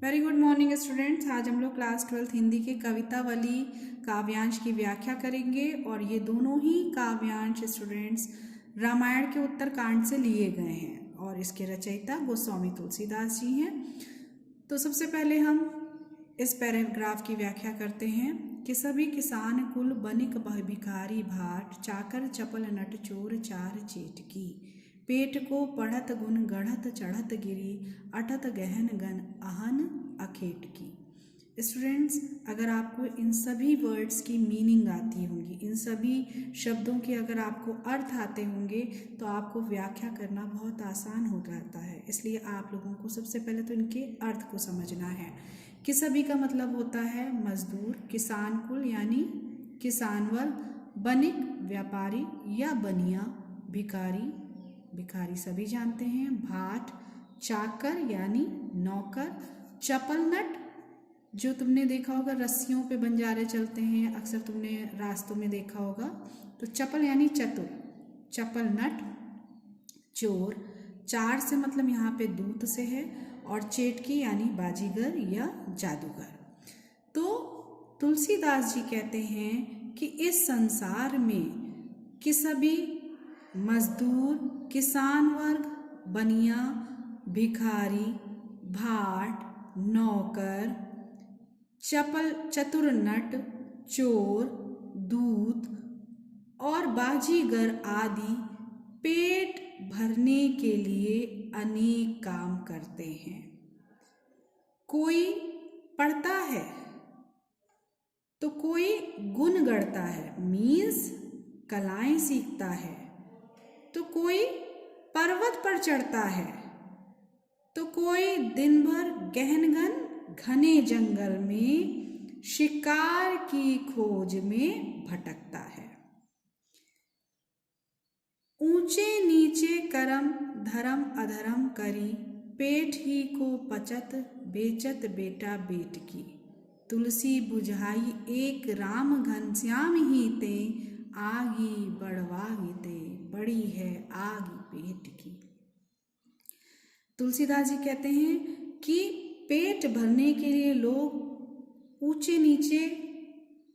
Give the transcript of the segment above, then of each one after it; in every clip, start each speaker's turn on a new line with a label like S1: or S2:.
S1: Very good morning students. आज हम लोग क्लास 12th हिंदी के कवितावली काव्यांश की व्याख्या करेंगे और ये दोनों ही काव्यांश स्टूडेंट्स रामायण के उत्तरकांड से लिए गए हैं और इसके रचयिता गोस्वामी तुलसीदास जी हैं। तो सबसे पहले हम इस पैराग्राफ की व्याख्या करते हैं कि सभी किसान कुल बनिक भिखारी भाट चाकर चपल नट चोर चार चेटकी पेट को पढ़त गुण गढ़त चढ़त गिरी अटत गहन गन अहन अखेट की। स्टूडेंट्स, अगर आपको इन सभी वर्ड्स की मीनिंग आती होंगी, इन सभी शब्दों के अगर आपको अर्थ आते होंगे तो आपको व्याख्या करना बहुत आसान हो जाता है। इसलिए आप लोगों को सबसे पहले तो इनके अर्थ को समझना है कि सभी का मतलब होता है मजदूर, किसान कुल यानी किसान वर्ग, बनिक व्यापारी या बनिया, भिखारी भिखारी सभी जानते हैं, भाट चाकर यानी नौकर, चपल नट जो तुमने देखा होगा रस्सियों पे बंजारे चलते हैं, अक्सर तुमने रास्तों में देखा होगा, तो चपल यानी चतुर, चपल नट, चोर, चार से मतलब यहाँ पे दूत से है, और चेटकी यानी बाजीगर या जादूगर। तो तुलसीदास जी कहते हैं कि इस संसार में कि सभी मजदूर, किसान वर्ग, बनिया, भिखारी, भाट, नौकर, चपल चतुर नट, चोर, दूत और बाजीगर आदि पेट भरने के लिए अनेक काम करते हैं। कोई पढ़ता है तो कोई गुण गढ़ता है, मीन्स कलाएं सीखता है, तो कोई पर्वत पर चढ़ता है, तो कोई दिन भर गहनघन घने जंगल में शिकार की खोज में भटकता है। ऊंचे नीचे करम धर्म अधर्म करी पेट ही को पचत बेचत बेटा बेट की तुलसी बुझाई एक राम घनश्याम ही ते आगी बढ़वागी ते बड़ी है आगी पेट की। तुलसीदास जी कहते हैं कि पेट भरने के लिए लोग ऊंचे नीचे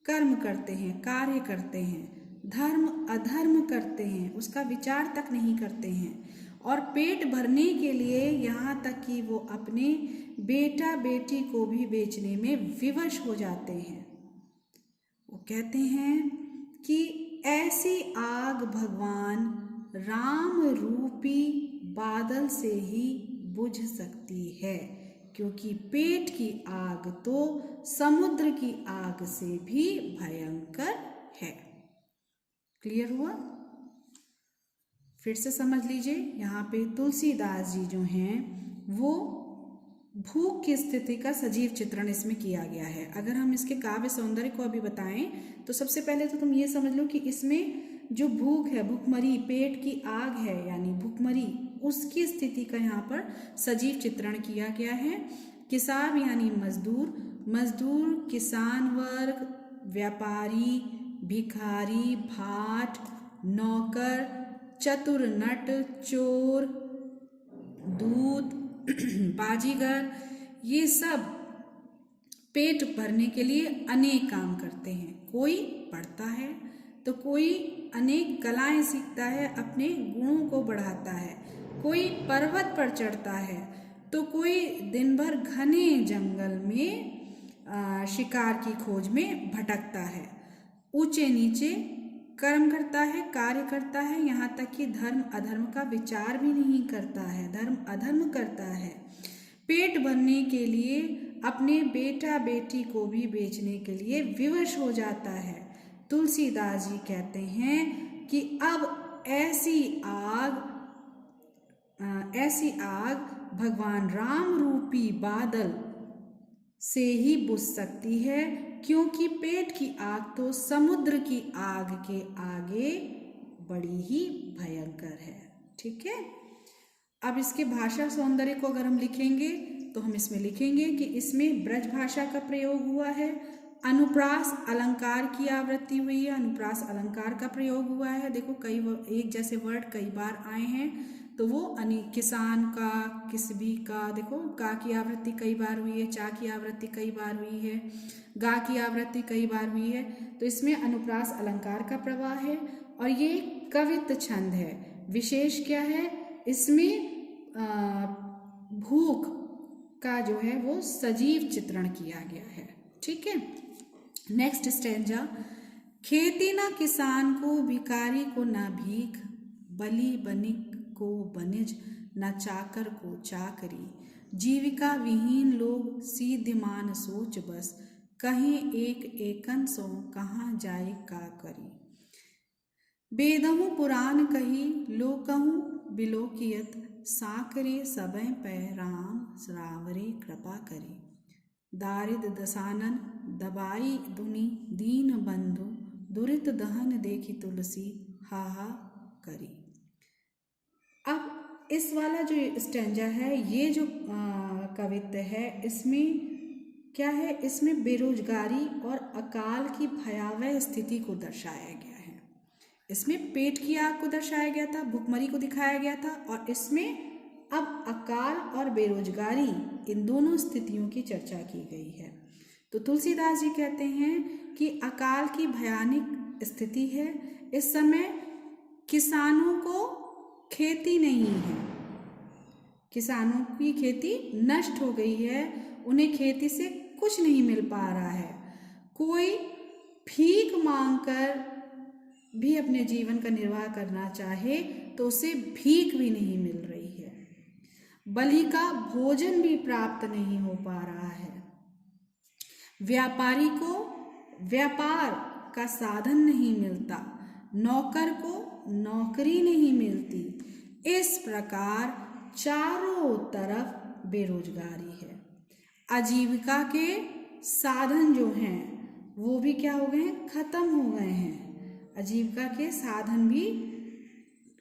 S1: कर्म करते हैं, कार्य करते हैं, धर्म अधर्म करते हैं, उसका विचार तक नहीं करते हैं, और पेट भरने के लिए यहाँ तक कि वो अपने बेटा बेटी को भी बेचने में विवश हो जाते हैं। वो कहते हैं कि ऐसी आग भगवान राम रूपी बादल से ही बुझ सकती है, क्योंकि पेट की आग तो समुद्र की आग से भी भयंकर है। क्लियर हुआ? फिर से समझ लीजिए, यहाँ पे तुलसीदास जी जो हैं वो भूख की स्थिति का सजीव चित्रण इसमें किया गया है। अगर हम इसके काव्य सौंदर्य को अभी बताएं तो सबसे पहले तो तुम ये समझ लो कि इसमें जो भूख है, भूखमरी, पेट की आग है यानी भूखमरी, उसकी स्थिति का यहाँ पर सजीव चित्रण किया गया है। किसाब यानी मजदूर, मजदूर, किसान वर्ग, व्यापारी, भिखारी, भाट, नौकर, चतुर नट, चोर, दूत, बाजीगर, ये सब पेट भरने के लिए अनेक काम करते हैं। कोई पढ़ता है तो कोई अनेक कलाएं सीखता है, अपने गुणों को बढ़ाता है, कोई पर्वत पर चढ़ता है, तो कोई दिन भर घने जंगल में शिकार की खोज में भटकता है, ऊंचे नीचे कर्म करता है, कार्य करता है, यहाँ तक कि धर्म अधर्म का विचार भी नहीं करता है, धर्म अधर्म करता है, पेट भरने के लिए अपने बेटा बेटी को भी बेचने के लिए विवश हो जाता है। तुलसीदास जी कहते हैं कि अब ऐसी आग भगवान राम रूपी बादल से ही बुझ सकती है, क्योंकि पेट की आग तो समुद्र की आग के आगे बड़ी ही भयंकर है। ठीक है, अब इसके भाषा सौंदर्य को अगर हम लिखेंगे तो हम इसमें लिखेंगे कि इसमें ब्रज भाषा का प्रयोग हुआ है, अनुप्रास अलंकार की आवृत्ति हुई है, अनुप्रास अलंकार का प्रयोग हुआ है। देखो कई एक जैसे वर्ड कई बार आए हैं, तो वो किसान का, किसबी का, देखो का की आवृत्ति कई बार हुई है, चा की आवृत्ति कई बार हुई है, गा की आवृत्ति कई बार हुई है। तो इसमें अनुप्रास अलंकार का प्रवाह है और ये कवित्त छंद है। विशेष क्या है इसमें, भूख का जो है वो सजीव चित्रण किया गया है। ठीक है, नेक्स्ट स्टैंजा। खेती ना किसान को, भिखारी को ना भीख, बली बनिक को बनिज, न चाकर को चाकरी, जीविका विहीन लोग सीध्यमान सोच बस, कहीं एक एकन सो कहाँ जाए का करी। बेदहूँ पुराण कही लोकहूँ बिलोकियत, साकरे सबय पै राम रावरे कृपा करी। दारिद दसानन दबाई दुनि दीन बंधु, दुरित दहन देखी तुलसी हाहा करी। अब इस वाला जो स्टैंजा है, ये जो कवित्त है, इसमें क्या है, इसमें बेरोजगारी और अकाल की भयावह स्थिति को दर्शाया गया है। इसमें पेट की आग को दर्शाया गया था, भुखमरी को दिखाया गया था, और इसमें अब अकाल और बेरोजगारी, इन दोनों स्थितियों की चर्चा की गई है। तो तुलसीदास जी कहते हैं कि अकाल की भयानक स्थिति है, इस समय किसानों को खेती नहीं है, किसानों की खेती नष्ट हो गई है, उन्हें खेती से कुछ नहीं मिल पा रहा है, कोई भीख मांगकर भी अपने जीवन का निर्वाह करना चाहे तो उसे भीख भी नहीं मिल रही है, बलि का भोजन भी प्राप्त नहीं हो पा रहा है, व्यापारी को व्यापार का साधन नहीं मिलता, नौकर को नौकरी नहीं मिलती। इस प्रकार चारों तरफ बेरोजगारी है। आजीविका के साधन जो हैं वो भी क्या हो गए हैं, खत्म हो गए हैं। आजीविका के साधन भी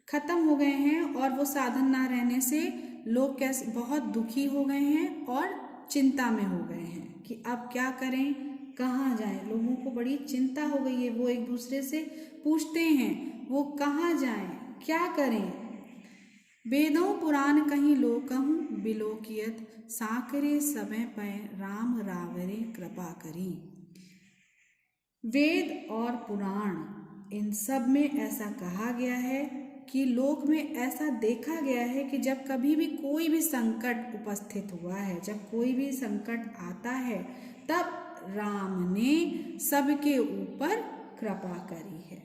S1: खत्म हो गए हैं और वो साधन ना रहने से लोग कैसे बहुत दुखी हो गए हैं और चिंता में हो गए हैं कि अब क्या करें, कहाँ जाएं। लोगों को बड़ी चिंता हो गई है, वो एक दूसरे से पूछते हैं वो कहाँ जाएं, क्या करें। वेदों पुराण कहीं लोकहूँ बिलोकियत, साकरे समय पै राम रावरे कृपा करी। वेद और पुराण इन सब में ऐसा कहा गया है कि लोक में ऐसा देखा गया है कि जब कभी भी कोई भी संकट उपस्थित हुआ है, जब कोई भी संकट आता है, तब राम ने सबके ऊपर कृपा करी है।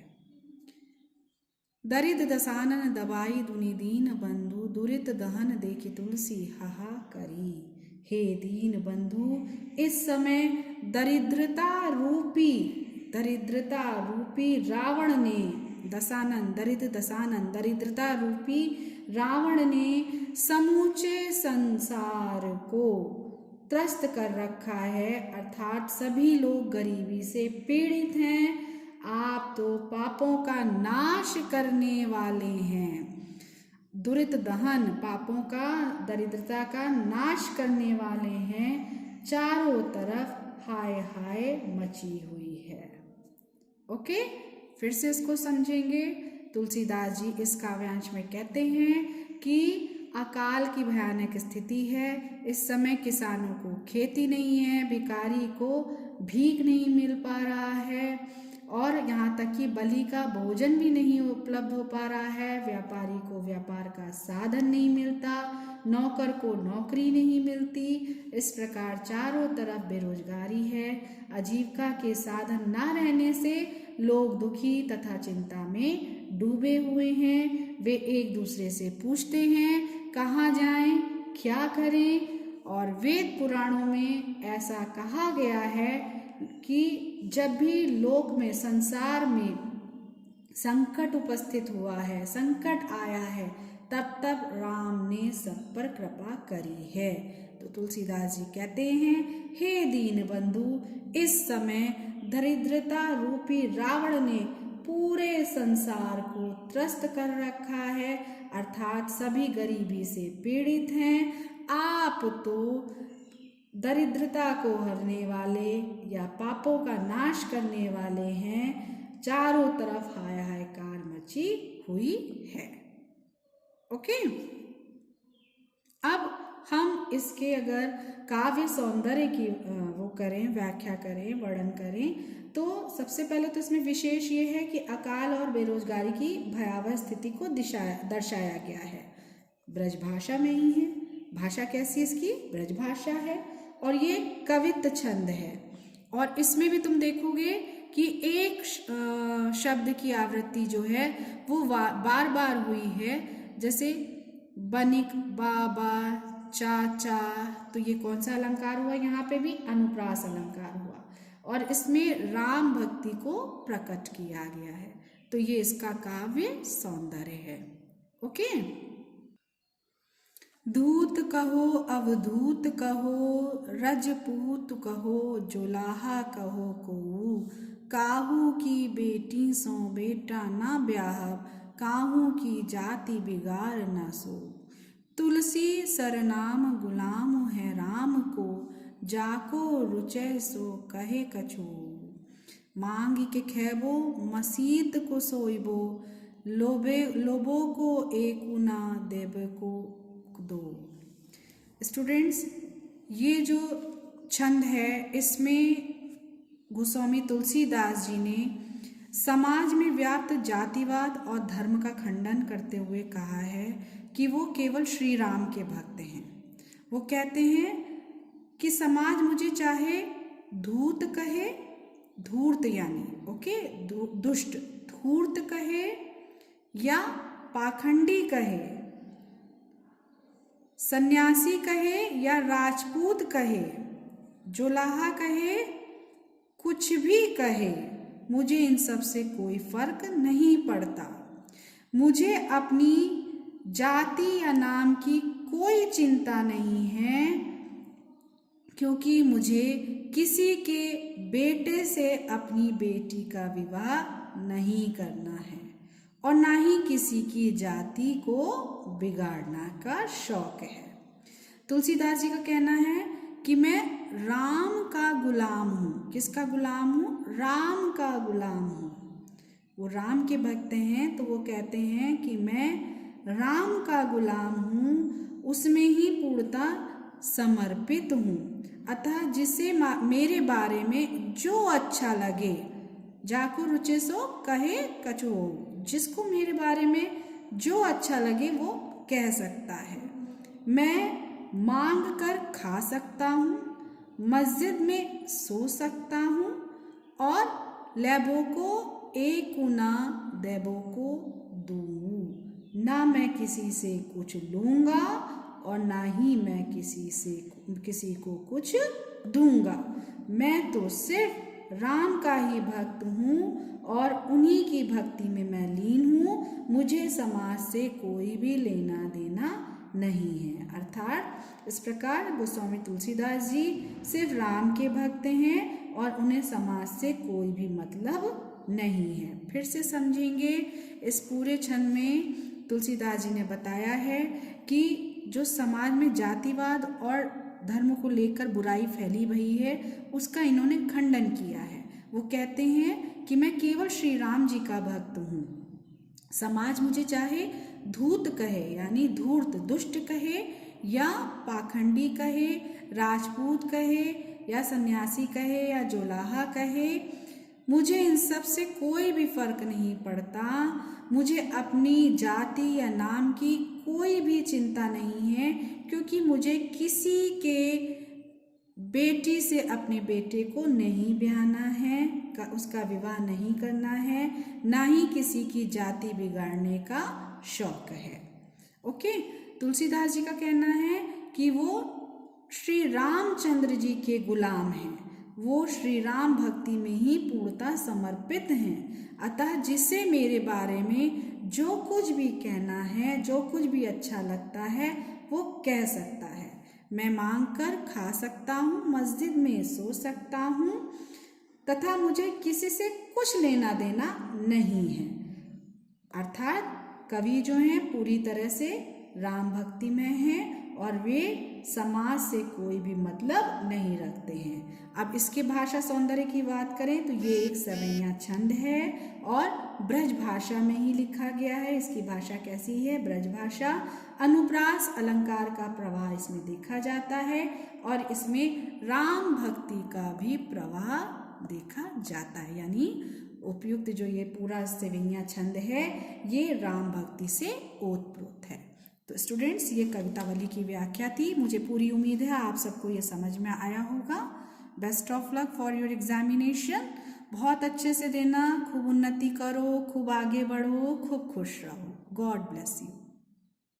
S1: दरिद्र दसानन दबाई दुनि दीन बंधु, दुरित दहन देखी तुलसी हाहा करी। हे दीन बंधु, इस समय दरिद्रता रूपी रावण ने, दसानन दरिद्रता रूपी रावण ने समूचे संसार को त्रस्त कर रखा है, अर्थात सभी लोग गरीबी से पीड़ित हैं। आप तो पापों का नाश करने वाले हैं। दुरित दहन, पापों का, दरिद्रता का नाश करने वाले हैं। चारों तरफ हाय हाय मची हुई है। ओके, फिर से इसको समझेंगे। तुलसीदास जी इस काव्यांश में कहते हैं कि अकाल की भयानक स्थिति है, इस समय किसानों को खेती नहीं है, भिखारी को भीख नहीं मिल पा रहा है, और यहाँ तक कि बलि का भोजन भी नहीं उपलब्ध हो पा रहा है, व्यापारी को व्यापार का साधन नहीं मिलता, नौकर को नौकरी नहीं मिलती। इस प्रकार चारों तरफ बेरोजगारी है। आजीविका के साधन ना रहने से लोग दुखी तथा चिंता में डूबे हुए हैं। वे एक दूसरे से पूछते हैं कहाँ जाएं, क्या करें। और वेद पुराणों में ऐसा कहा गया है कि जब भी लोक में, संसार में संकट उपस्थित हुआ है, संकट आया है, तब तब राम ने सब पर कृपा करी है। तो तुलसीदास जी कहते हैं, हे दीन बंधु, इस समय दरिद्रता रूपी रावण ने पूरे संसार को त्रस्त कर रखा है, अर्थात सभी गरीबी से पीड़ित हैं। आप तो दरिद्रता को हरने वाले या पापों का नाश करने वाले हैं। चारों तरफ हाय हायकार मची हुई है। ओके। अब हम इसके अगर काव्य सौंदर्य की वो करें, व्याख्या करें, वर्णन करें, तो सबसे पहले तो इसमें विशेष ये है कि अकाल और बेरोजगारी की भयावह स्थिति को दर्शाया गया है। ब्रजभाषा में ही है। भाषा कैसी इसकी? ब्रजभाषा है। और ये कवित्त छंद है। और इसमें भी तुम देखोगे कि एक शब्द की आवृत्ति जो है वो बार बार हुई है। जैसे बनिक, बाबा, चाचा, तो ये कौन सा अलंकार हुआ? यहाँ पे भी अनुप्रास अलंकार हुआ। और इसमें राम भक्ति को प्रकट किया गया है। तो ये इसका काव्य सौंदर्य है। ओके। दूत कहो, अवधूत कहो, रजपूत कहो, जोलाहा कहो को, काहू की बेटी सो बेटा ना ब्याहब, काहू की जाति बिगाड़ न सो। तुलसी सरनाम गुलाम है राम को, जाको रुचै सो कहे कछु। मांग के खेबो मसीत को सोइबो, लोबो को एकुना देव को दो। स्टूडेंट्स, ये जो छंद है इसमें गोस्वामी तुलसीदास जी ने समाज में व्याप्त जातिवाद और धर्म का खंडन करते हुए कहा है कि वो केवल श्री राम के भक्त हैं। वो कहते हैं कि समाज मुझे चाहे धूर्त कहे, धूर्त यानी दुष्ट, धूर्त कहे या पाखंडी कहे, सन्यासी कहे या राजपूत कहे, जोलाहा कहे, कुछ भी कहे, मुझे इन सब से कोई फर्क नहीं पड़ता। मुझे अपनी जाति या नाम की कोई चिंता नहीं है, क्योंकि मुझे किसी के बेटे से अपनी बेटी का विवाह नहीं करना है और ना ही किसी की जाति को बिगाड़ना का शौक है। तुलसीदास जी का कहना है कि मैं राम का गुलाम हूँ। किसका गुलाम हूँ? राम का गुलाम हूँ। वो राम के भक्त हैं तो वो कहते हैं कि मैं राम का गुलाम हूँ, उसमें ही पूर्णतः समर्पित हूँ। अतः जिसे मेरे बारे में जो अच्छा लगे, जाको रुचे सो कहे कछु, जिसको मेरे बारे में जो अच्छा लगे वो कह सकता है। मैं मांग कर खा सकता हूँ, मस्जिद में सो सकता हूँ और लेबों को एकुना देबों को दूँ। ना मैं किसी से कुछ लूँगा और ना ही मैं किसी को कुछ दूँगा। मैं तो सिर्फ राम का ही भक्त हूँ और उन्हीं की भक्ति में मैं लीन हूँ। मुझे समाज से कोई भी लेना देना नहीं है। अर्थात इस प्रकार गोस्वामी तुलसीदास जी सिर्फ राम के भक्त हैं और उन्हें समाज से कोई भी मतलब नहीं है। फिर से समझेंगे, इस पूरे छंद में तुलसीदास जी ने बताया है कि जो समाज में जातिवाद और धर्म को लेकर बुराई फैली हुई है उसका इन्होंने खंडन किया है। वो कहते हैं कि मैं केवल श्री राम जी का भक्त हूँ। समाज मुझे चाहे धूर्त कहे यानी धूर्त दुष्ट कहे या पाखंडी कहे, राजपूत कहे या सन्यासी कहे या जोलाहा कहे, मुझे इन सब से कोई भी फर्क नहीं पड़ता। मुझे अपनी जाति या नाम की कोई भी चिंता नहीं है, क्योंकि मुझे किसी के बेटी से अपने बेटे को नहीं ब्याहना है, उसका विवाह नहीं करना है, ना ही किसी की जाति बिगाड़ने का शौक है। ओके, तुलसीदास जी का कहना है कि वो श्री रामचंद्र जी के गुलाम हैं, वो श्री राम भक्ति में ही पूर्णतः समर्पित हैं। अतः जिसे मेरे बारे में जो कुछ भी कहना है, जो कुछ भी अच्छा लगता है वो कह सकता है। मैं मांग कर खा सकता हूँ, मस्जिद में सो सकता हूँ तथा मुझे किसी से कुछ लेना देना नहीं है। अर्थात कवि जो हैं पूरी तरह से राम भक्ति में हैं और वे समाज से कोई भी मतलब नहीं रखते हैं। अब इसके भाषा सौंदर्य की बात करें तो ये एक सवैया छंद है और ब्रज भाषा में ही लिखा गया है। इसकी भाषा कैसी है? ब्रज भाषा। अनुप्रास अलंकार का प्रवाह इसमें देखा जाता है और इसमें राम भक्ति का भी प्रवाह देखा जाता है, यानी उपयुक्त जो ये पूरा सवैया छंद है ये राम भक्ति से ओतप्रोत है। तो स्टूडेंट्स, ये कवितावली की व्याख्या थी। मुझे पूरी उम्मीद है आप सबको ये समझ में आया होगा। Best of luck for your examination. बहुत अच्छे से देना, खूब उन्नति करो, खूब आगे बढ़ो, खूब खुश रहो। God bless you.